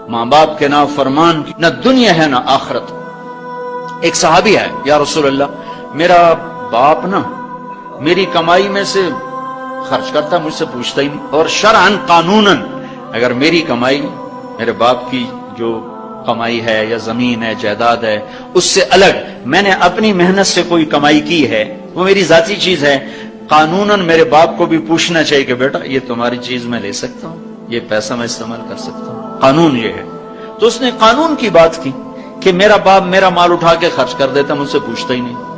ماں باپ کے نافرمان کی نہ دنیا ہے نہ آخرت۔ ایک صحابی ہے، یا رسول اللہ میرا باپ نا میری کمائی میں سے خرچ کرتا، مجھ سے پوچھتا ہی نہیں، اور شرعاً قانوناً اگر میری کمائی میرے باپ کی جو کمائی ہے یا زمین ہے جائیداد ہے اس سے الگ میں نے اپنی محنت سے کوئی کمائی کی ہے، وہ میری ذاتی چیز ہے، قانوناً میرے باپ کو بھی پوچھنا چاہیے کہ بیٹا یہ تمہاری چیز میں لے سکتا ہوں، یہ پیسہ میں استعمال کر سکتا ہوں، قانون یہ ہے۔ تو اس نے قانون کی بات کی کہ میرا باپ میرا مال اٹھا کے خرچ کر دیتا، مجھ سے پوچھتا ہی نہیں۔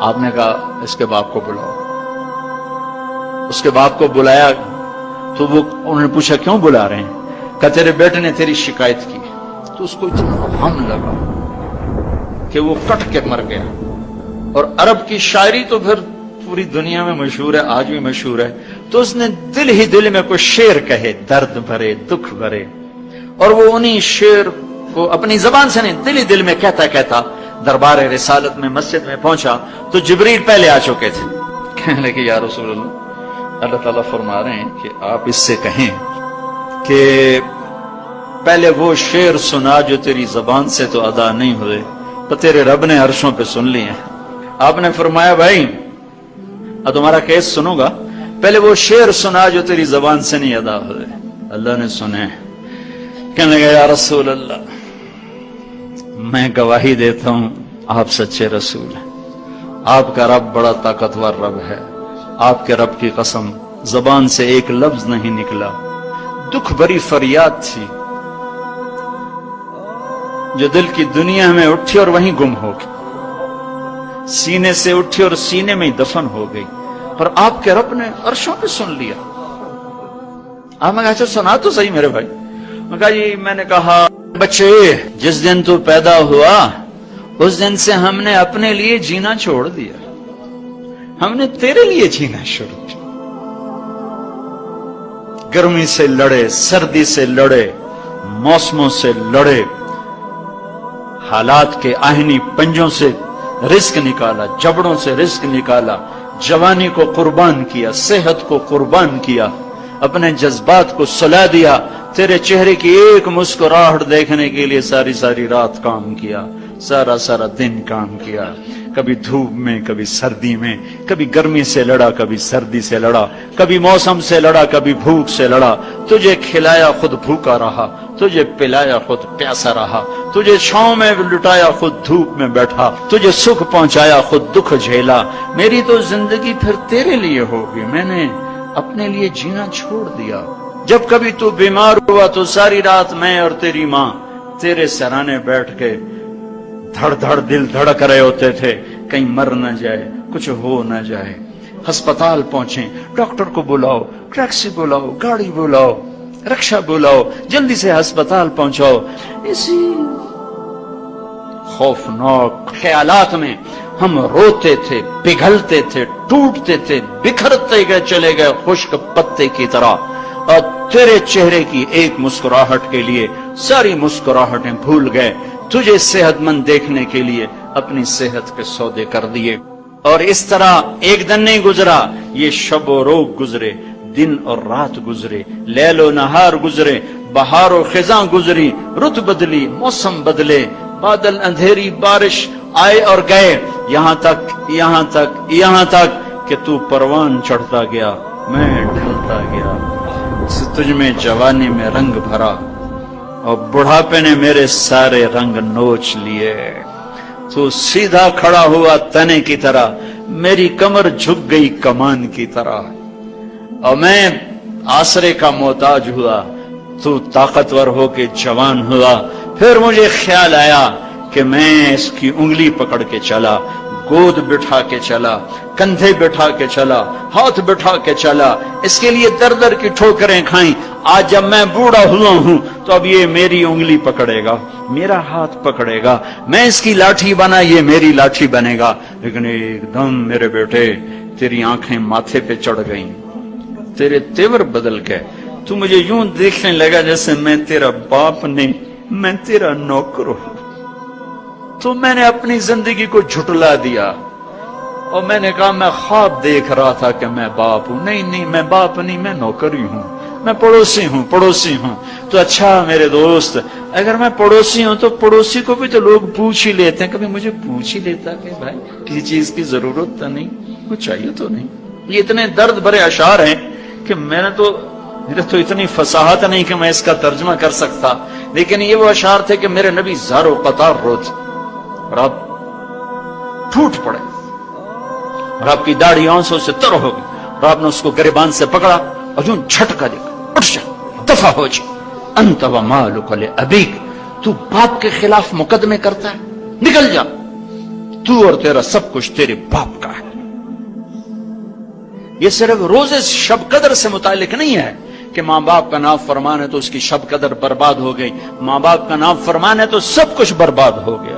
آپ نے کہا اس کے باپ کو بلاؤ۔ اس کے باپ کو بلایا تو وہ انہوں نے پوچھا کیوں بلا رہے ہیں؟ کہ تیرے بیٹے نے تیری شکایت کی۔ تو اس کو اتنا غم لگا کہ وہ کٹ کے مر گیا۔ اور عرب کی شاعری تو پھر پوری دنیا میں مشہور ہے، آج بھی مشہور ہے۔ تو اس نے دل ہی دل میں کوئی شعر کہے، درد بھرے دکھ بھرے، اور وہ انہی شعر کو اپنی زبان سے نہیں دل ہی دل میں کہتا کہتا دربار رسالت میں مسجد میں پہنچا تو جبریل پہلے آ چکے تھے۔ کہنے لگے یا رسول اللہ تعالیٰ فرما رہے ہیں کہ آپ اس سے کہیں کہ پہلے وہ شعر سنا جو تیری زبان سے تو ادا نہیں ہوئے، تو تیرے رب نے عرشوں پہ سن لیے ہیں۔ آپ نے فرمایا بھائی تمہارا کیس سنوں گا، پہلے وہ شعر سنا جو تیری زبان سے نہیں ادا ہوئے۔ اللہ نے سنے۔ کہنے لگا یا رسول اللہ میں گواہی دیتا ہوں آپ سچے رسول ہیں، آپ کا رب بڑا طاقتور رب ہے، آپ کے رب کی قسم زبان سے ایک لفظ نہیں نکلا، دکھ بھری فریاد تھی جو دل کی دنیا میں اٹھی اور وہیں گم ہو گئی، سینے سے اٹھی اور سینے میں ہی دفن ہو گئی، پر آپ کے رب نے عرشوں پہ سن لیا۔ آپ نے کہا اچھا سنا تو صحیح میرے بھائی۔ میں کہا جی میں نے کہا بچے جس دن تو پیدا ہوا اس دن سے ہم نے اپنے لیے جینا چھوڑ دیا، ہم نے تیرے لیے جینا شروع کیا۔ گرمی سے لڑے، سردی سے لڑے، موسموں سے لڑے، حالات کے آہنی پنجوں سے رزق نکالا، جبڑوں سے رزق نکالا، جوانی کو قربان کیا، صحت کو قربان کیا، اپنے جذبات کو سلا دیا، تیرے چہرے کی ایک مسکراہٹ دیکھنے کے لیے ساری ساری رات کام کیا، سارا سارا دن کام کیا، کبھی دھوپ میں کبھی سردی میں، کبھی گرمی سے لڑا کبھی سردی سے لڑا، کبھی موسم سے لڑا کبھی بھوک سے لڑا، تجھے کھلایا خود بھوکا رہا، تجھے پلایا خود پیاسا رہا، تجھے چھاؤں میں لٹایا خود دھوپ میں بیٹھا، تجھے سکھ پہنچایا خود دکھ جھیلا، میری تو زندگی پھر تیرے لیے ہوگی، میں نے اپنے لیے جینا چھوڑ دیا۔ جب کبھی تو بیمار ہوا تو ساری رات میں اور تیری ماں تیرے سرانے بیٹھ کے دھڑ دھڑ دل دھڑک رہے ہوتے تھے، کہیں مر نہ جائے، کچھ ہو نہ جائے۔ ہسپتال پہنچیں، ڈاکٹر کو بلاؤ، ٹیکسی بلاؤ، گاڑی بلاؤ، رکشہ بلاؤ، جلدی سے ہسپتال پہنچاؤ۔ اسی خوفناک خیالات میں ہم روتے تھے، پگھلتے تھے، ٹوٹتے تھے، بکھرتے گئے چلے گئے خشک پتے کی طرح، اور تیرے چہرے کی ایک مسکراہٹ کے لیے ساری مسکراہٹیں بھول گئے، تجھے صحت مند دیکھنے کے لیے اپنی صحت کے سودے کر دیے۔ اور اس طرح ایک دن نہیں گزرا، یہ شب و روز گزرے، دن اور رات گزرے، لیل و نہار گزرے، بہار و خزاں گزری، رت بدلی، موسم بدلے، بادل اندھیری، بارش آئے اور گئے، یہاں تک کہ تو پروان چڑھتا گیا، میں ڈھلتا گیا، تجھ میں جوانی میں رنگ بھرا اور بڑھاپے نے میرے سارے رنگ نوچ لیے۔ تو سیدھا کھڑا ہوا تنے کی طرح، میری کمر جھک گئی کمان کی طرح، اور میں آسرے کا محتاج ہوا، تو طاقتور ہو کے جوان ہوا۔ پھر مجھے خیال آیا کہ میں اس کی انگلی پکڑ کے چلا، گود بٹھا کے چلا، کندھے بٹھا کے چلا، ہاتھ بٹھا کے چلا، اس کے لیے در در کی ٹھوکریں کھائیں۔ آج جب میں بوڑھا ہوا ہوں تو اب یہ میری انگلی پکڑے گا، میرا ہاتھ پکڑے گا، میں اس کی لاٹھی بنا، یہ میری لاٹھی بنے گا۔ لیکن ایک دم میرے بیٹے تیری آنکھیں ماتھے پہ چڑھ گئیں، تیرے تیور بدل گئے، تو مجھے یوں دیکھنے لگا جیسے میں تیرا باپ نہیں، میں تیرا نوکر ہوں۔ تو میں نے اپنی زندگی کو جھٹلا دیا اور میں نے کہا میں خواب دیکھ رہا تھا کہ میں باپ ہوں۔ نہیں میں باپ نہیں، میں نوکر ہی ہوں۔ میں پڑوسی ہوں. تو اچھا میرے دوست، اگر میں پڑوسی ہوں تو پڑوسی کو بھی تو لوگ پوچھ ہی لیتے ہیں. کبھی مجھے پوچھ ہی لیتا کہ بھائی کسی چیز کی ضرورت تو نہیں، کچھ چاہیے تو نہیں. یہ اتنے درد بھرے اشعار ہیں کہ میرے تو اتنی فصاحت نہیں کہ میں اس کا ترجمہ کر سکتا، لیکن یہ وہ اشعار تھے کہ میرے نبی زار و قطار روتے اور آپ ٹوٹ پڑے اور آپ کی داڑھی آنسوں سے تر ہو گئی اور آپ نے اس کو گریبان سے پکڑا اور یوں جھٹکا دے کر اٹھ جا، دفع ہو جا، انت و مالک لابیک، تو باپ کے خلاف مقدمے کرتا ہے، نکل جا، تو اور تیرا سب کچھ تیرے باپ کا ہے. یہ صرف روزے شب قدر سے متعلق نہیں ہے کہ ماں باپ کا نافرمان ہے تو اس کی شب قدر برباد ہو گئی، ماں باپ کا نافرمان ہے تو سب کچھ برباد ہو گیا.